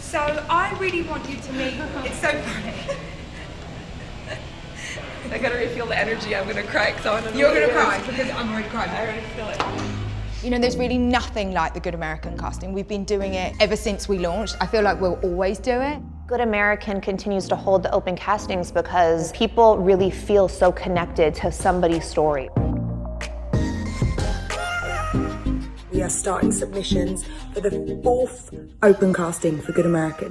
So I really want you to meet, it's so funny. I gotta refuel the energy, I'm gonna cry because I want to know. You're gonna cry because I'm already crying. I already feel it. You know, there's really nothing like the Good American casting. We've been doing it ever since we launched. I feel like we'll always do it. Good American continues to hold the open castings because people really feel so connected to somebody's story. We are starting submissions for the 4th open casting for Good American.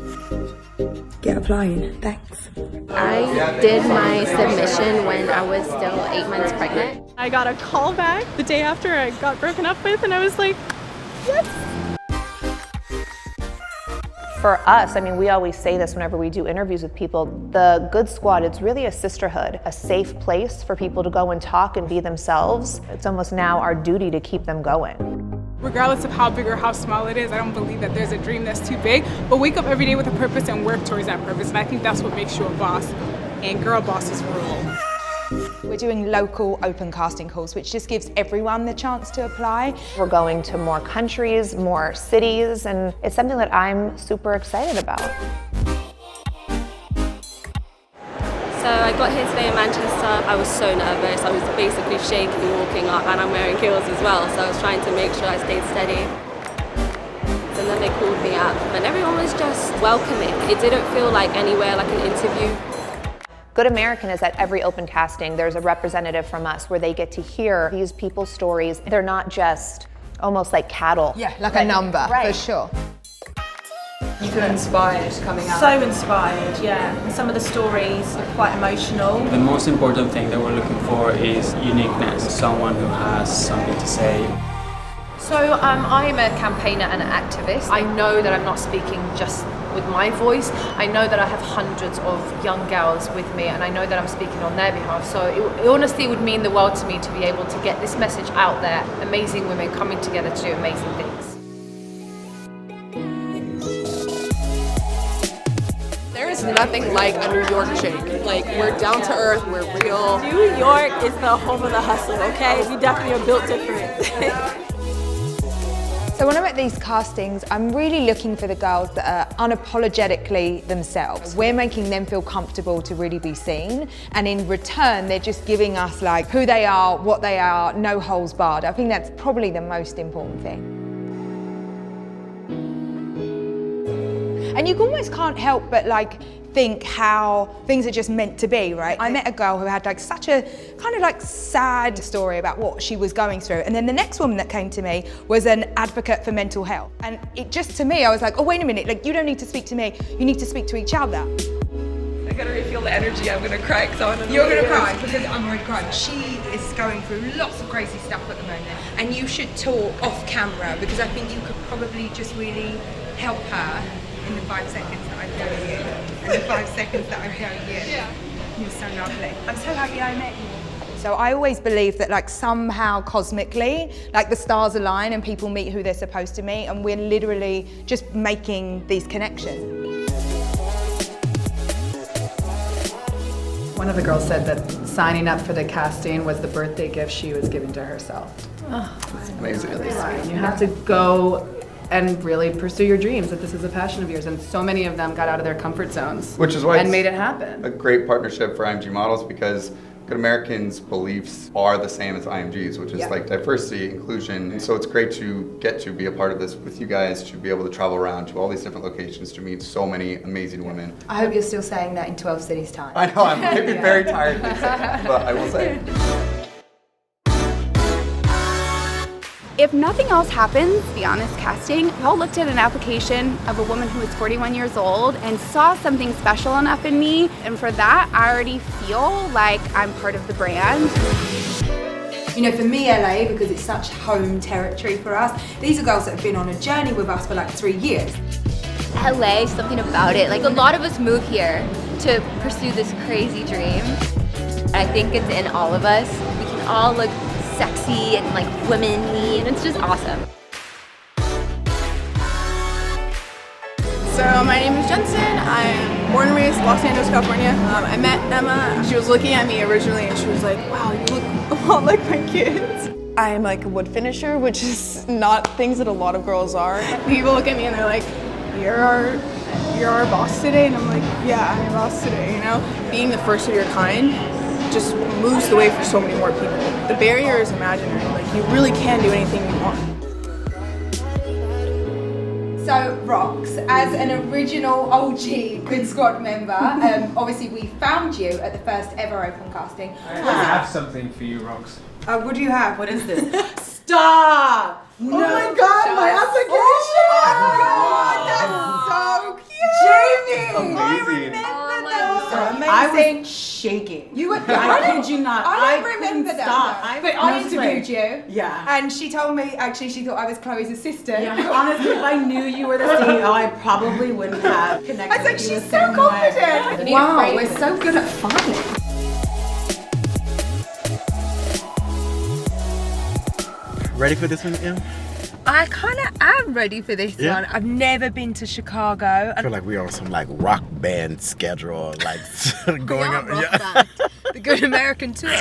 Get applying, thanks. I did my submission when I was still 8 months pregnant. I got a call back the day after I got broken up with, and I was like, yes! For us, I mean, we always say this whenever we do interviews with people, the Good Squad, it's really a sisterhood, a safe place for people to go and talk and be themselves. It's almost now our duty to keep them going. Regardless of how big or how small it is, I don't believe that there's a dream that's too big, but wake up every day with a purpose and work towards that purpose, and I think that's what makes you a boss, and girl bosses rule. We're doing local open casting calls, which just gives everyone the chance to apply. We're going to more countries, more cities, and it's something that I'm super excited about. So I got here today in Manchester. I was so nervous. I was basically shaking walking up, and I'm wearing heels as well, so I was trying to make sure I stayed steady. And then they called me up, and everyone was just welcoming. It didn't feel like anywhere like an interview. Good American is at every open casting, there's a representative from us where they get to hear these people's stories. They're not just almost like cattle. Yeah, like a number, for sure. You feel inspired coming out? So inspired, yeah. And some of the stories are quite emotional. The most important thing that we're looking for is uniqueness, someone who has something to say. So I'm a campaigner and an activist. I know that I'm not speaking just with my voice. I know that I have hundreds of young girls with me, and I know that I'm speaking on their behalf. So it honestly would mean the world to me to be able to get this message out there. Amazing women coming together to do amazing things. There is nothing like a New York chick. Like, we're down to earth, we're real. New York is the home of the hustle, okay? We definitely are built different. So when I'm at these castings, I'm really looking for the girls that are unapologetically themselves. We're making them feel comfortable to really be seen, and in return, they're just giving us like who they are, what they are, no holes barred. I think that's probably the most important thing. And you almost can't help but like think how things are just meant to be, right? I met a girl who had like such a kind of like sad story about what she was going through. And then the next woman that came to me was an advocate for mental health. And it just, to me, I was like, oh, wait a minute, like you don't need to speak to me, you need to speak to each other. I gotta refuel the energy, I'm gonna cry because I want to know. You're gonna cry because I'm already crying. She is going through lots of crazy stuff at the moment, and you should talk off camera because I think you could probably just really help her in the 5 seconds that I've known you. And the 5 seconds that I've known you. Yeah. You're so lovely. I'm so happy I met you. So I always believe that like somehow cosmically, like the stars align and people meet who they're supposed to meet, and we're literally just making these connections. One of the girls said that signing up for the casting was the birthday gift she was giving to herself. Oh, that's amazing. Really sweet. You have to go and really pursue your dreams, that this is a passion of yours, and so many of them got out of their comfort zones. Which is why and made it happen. A great partnership for IMG Models, because Good Americans' beliefs are the same as IMG's, which is like diversity, inclusion. And so it's great to get to be a part of this with you guys, to be able to travel around to all these different locations to meet so many amazing women. I hope you're still saying that in 12 cities time. I know, I'm maybe very tired of this, but I will say. If nothing else happens, the Honest Casting, y'all looked at an application of a woman who was 41 years old and saw something special enough in me, and for that, I already feel like I'm part of the brand. You know, for me, LA, because it's such home territory for us, these are girls that have been on a journey with us for like 3 years. LA, something about it. Like, a lot of us move here to pursue this crazy dream. I think it's in all of us. We can all look sexy and like womanly, and it's just awesome. So my name is Jensen. I'm born and raised in Los Angeles, California. I met Emma. She was looking at me originally and she was like, wow, you look a lot like my kids. I'm like a wood finisher, which is not things that a lot of girls are. People look at me and they're like, you're art. you're our boss today? And I'm like, yeah, I'm your boss today, you know? Being the first of your kind just moves the way for so many more people. The barrier is imaginary. Like, you really can do anything you want. So, Rox, as an original OG Good Squad member, obviously we found you at the first ever open casting. I have something for you, Rox. What do you have? What is this? Stop! No. Oh my god, my application! Oh my god, that's so cute! Jamie! Amazing. I was shaking. You were, I kid you not. I don't remember couldn't that. stop. But I interviewed you. Yeah. And she told me, actually, she thought I was Chloe's assistant. Yeah, honestly, if I knew you were the CEO, I probably wouldn't have connected I was like, with you she's the so same confident. way. Wow, we're so good at filing. Ready for this one, Em? I kind of am ready for this Yeah? one. I've never been to Chicago. I feel like we're on some like rock band schedule, like going up. The Good American Tour.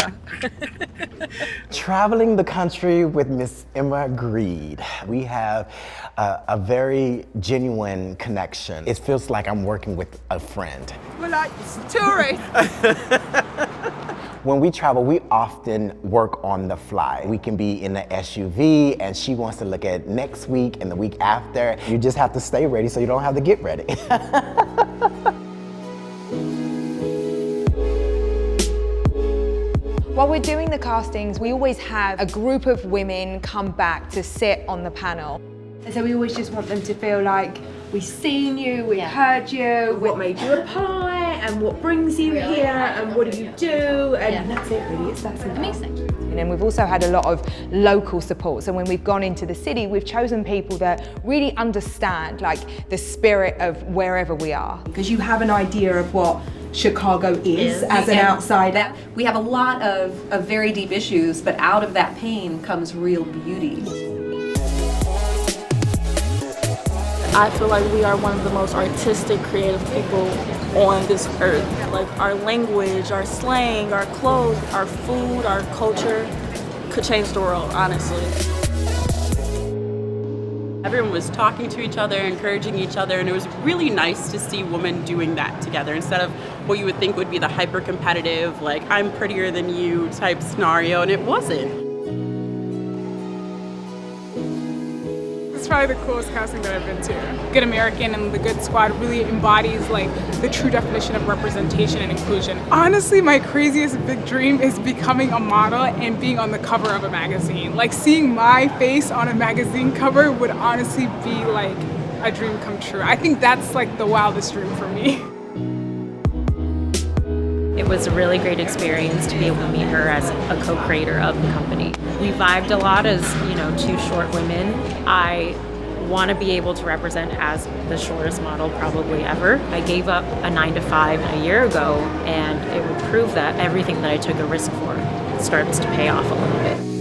Traveling the country with Miss Emma Grede. We have a very genuine connection. It feels like I'm working with a friend. We're like tourists. When we travel, we often work on the fly. We can be in the SUV and she wants to look at next week and the week after. You just have to stay ready so you don't have to get ready. While we're doing the castings, we always have a group of women come back to sit on the panel. And so we always just want them to feel like we've seen you, we've heard you, what made you apply, and what brings you here, and what do you do, and that's it really, it's that simple. Amazing. And then we've also had a lot of local support. So when we've gone into the city, we've chosen people that really understand like the spirit of wherever we are. Because you have an idea of what Chicago is as an outsider. We have a lot of very deep issues, but out of that pain comes real beauty. I feel like we are one of the most artistic, creative people on this earth. Like our language, our slang, our clothes, our food, our culture could change the world, honestly. Everyone was talking to each other, encouraging each other, and it was really nice to see women doing that together instead of what you would think would be the hyper-competitive, like, I'm prettier than you type scenario, and it wasn't. It's probably the coolest casting that I've been to. Good American and the Good Squad really embodies like the true definition of representation and inclusion. Honestly, my craziest big dream is becoming a model and being on the cover of a magazine. Like seeing my face on a magazine cover would honestly be like a dream come true. I think that's like the wildest dream for me. It was a really great experience to be able to meet her as a co-creator of the company. We vibed a lot as, you know, two short women. I want to be able to represent as the shortest model probably ever. I gave up a 9-to-5 a year ago, and it would prove that everything that I took a risk for starts to pay off a little bit.